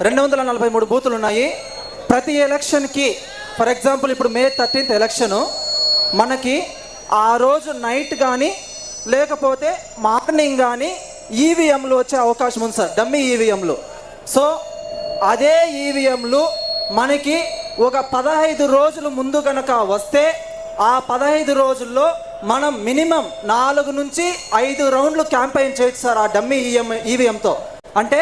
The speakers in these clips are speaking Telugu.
243 బూతులు ఉన్నాయి. ప్రతి ఎలక్షన్కి ఫర్ ఎగ్జాంపుల్ ఇప్పుడు May 13th ఎలక్షను, మనకి ఆ రోజు నైట్ కానీ లేకపోతే మార్నింగ్ కానీ ఈవీఎంలు వచ్చే అవకాశం ఉంది సార్, డమ్మీ ఈవీఎంలు. సో అదే ఈవీఎంలు మనకి ఒక 15 రోజులు ముందు కనుక వస్తే ఆ 15 రోజుల్లో మనం మినిమం 4 నుంచి 5 రౌండ్లు క్యాంపెయిన్ చేయొచ్చు సార్ ఆ డమ్మీ ఈవీఎంతో. అంటే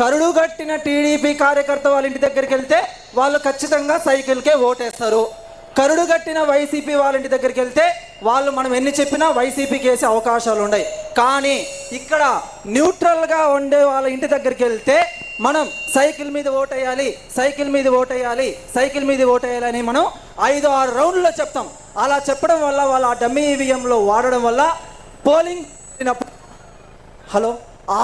కరుడుగట్టిన టీడీపీ కార్యకర్త వాళ్ళ ఇంటి దగ్గరికి వెళ్తే వాళ్ళు ఖచ్చితంగా సైకిల్కే ఓటేస్తారు. కరుడుగట్టిన వైసీపీ వాళ్ళ ఇంటి దగ్గరికి వెళ్తే వాళ్ళు మనం ఎన్ని చెప్పినా వైసీపీకి వేసే అవకాశాలు ఉన్నాయి. కానీ ఇక్కడ న్యూట్రల్గా ఉండే వాళ్ళ ఇంటి దగ్గరికి వెళ్తే మనం సైకిల్ మీద ఓటేయాలి, సైకిల్ మీద ఓటేయాలి, సైకిల్ మీద ఓటేయాలి అని మనం 5-6 రౌండ్లో చెప్తాం. అలా చెప్పడం వల్ల వాళ్ళు ఆ డమ్మీ ఈవీఎంలో వాడడం వల్ల పోలింగ్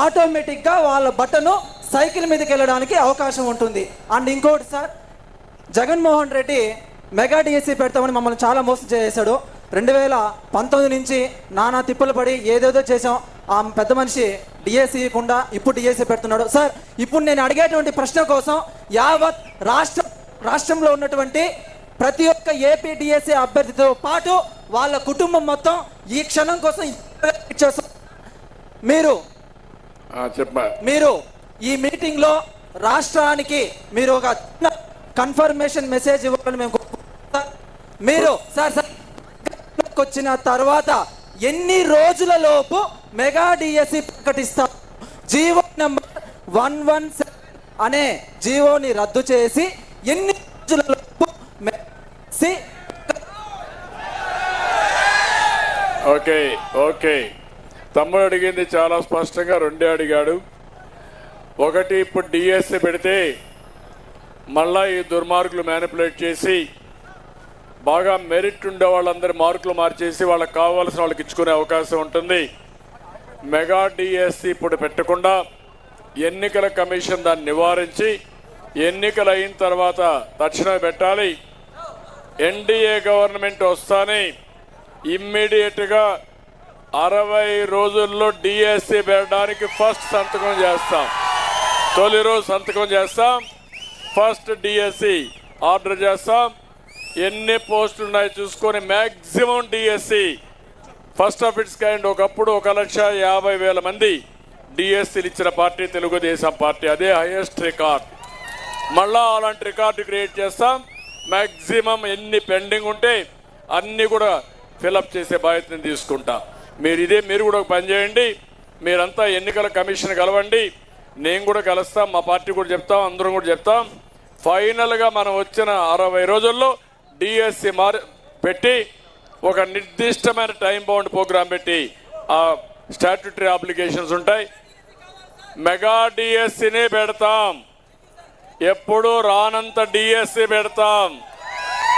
ఆటోమేటిక్గా వాళ్ళ బటను సైకిల్ మీదకి వెళ్ళడానికి అవకాశం ఉంటుంది. అండ్ ఇంకోటి sir, Jaganmohan Reddy mega DSC పెడతామని మమ్మల్ని చాలా మోసం చేశాడు. 2019 నుంచి నానా తిప్పులు పడి ఏదేదో చేసాం. ఆ పెద్ద మనిషి డిఎస్సి ఇవ్వకుండా ఇప్పుడు డిఎస్సి పెడుతున్నాడు. సార్ ఇప్పుడు నేను అడిగేటువంటి ప్రశ్న కోసం యావత్ రాష్ట్రంలో ఉన్నటువంటి ప్రతి ఒక్క ఏపీ డిఎస్సి అభ్యర్థితో పాటు వాళ్ళ కుటుంబం మొత్తం ఈ క్షణం కోసం మీరు ఈ మీటింగ్ లో రాష్ట్రానికి మీరు ఒక కన్ఫర్మేషన్ మెసేజ్ ఇవ్వాలని మేము మీరు సార్ వచ్చిన తర్వాత ఎన్ని రోజుల లోపు మెగా డిఎస్సి ప్రకటిస్తారు? జీవో నెంబర్ 117 అనే జీవోని రద్దు చేసి ఎన్ని రోజుల లోపు ఓకే తమ్ముడు అడిగింది చాలా స్పష్టంగా 2 అడిగాడు. ఒకటి, ఇప్పుడు డిఎస్సి పెడితే మళ్ళా ఈ దుర్మార్గులు మ్యానిపులేట్ చేసి బాగా మెరిట్ ఉండే వాళ్ళందరి మార్కులు మార్చేసి వాళ్ళకి కావాల్సిన వాళ్ళకి ఇచ్చుకునే అవకాశం ఉంటుంది. మెగా డిఎస్సి ఇప్పుడు పెట్టకుండా ఎన్నికల కమిషన్ దాన్ని నివారించి ఎన్నికలు అయిన తర్వాత తక్షణమే పెట్టాలి. ఎన్డీఏ గవర్నమెంట్ వస్తానే ఇమ్మీడియట్గా 60 రోజుల్లో డిఎస్సి పెట్టడానికి ఫస్ట్ సంతకం చేస్తాం. తొలి రోజు సంతకం చేస్తాం, ఫస్ట్ డిఎస్సి ఆర్డర్ చేస్తాం. ఎన్ని పోస్టులు ఉన్నాయో చూసుకొని maximum DSC first of it's kind. ఒకప్పుడు 1,50,000 మంది డిఎస్సీలు ఇచ్చిన పార్టీ తెలుగుదేశం పార్టీ. అదే హైయెస్ట్ రికార్డ్. మళ్ళా అలాంటి రికార్డు క్రియేట్ చేస్తాం. మ్యాక్సిమం ఎన్ని పెండింగ్ ఉంటే అన్నీ కూడా ఫిలప్ చేసే బాధ్యతను తీసుకుంటా. మీరు కూడా ఒక పని చేయండి. మీరంతా ఎన్నికల కమిషన్ కలవండి, నేను కూడా కలుస్తాం, మా పార్టీ కూడా చెప్తాం, అందరం కూడా చెప్తాం. ఫైనల్గా మనం వచ్చిన 60 రోజుల్లో డిఎస్సి పెట్టి ఒక నిర్దిష్టమైన టైం బౌండ్ ప్రోగ్రాం పెట్టి ఆ స్టాట్యూటరీ అప్లికేషన్స్ ఉంటాయి. మెగా డిఎస్సిని పెడతాం, ఎప్పుడు రానంత డిఎస్సి పెడతాం.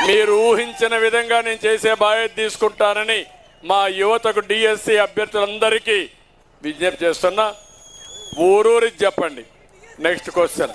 మీరు ఊహించిన విధంగా నేను చేసే బాధ్యత తీసుకుంటానని మా యువతకు డిఎస్సి అభ్యర్థులందరికీ విజ్ఞప్తి చేస్తున్నా. ఊరూరికి చెప్పండి. Next question.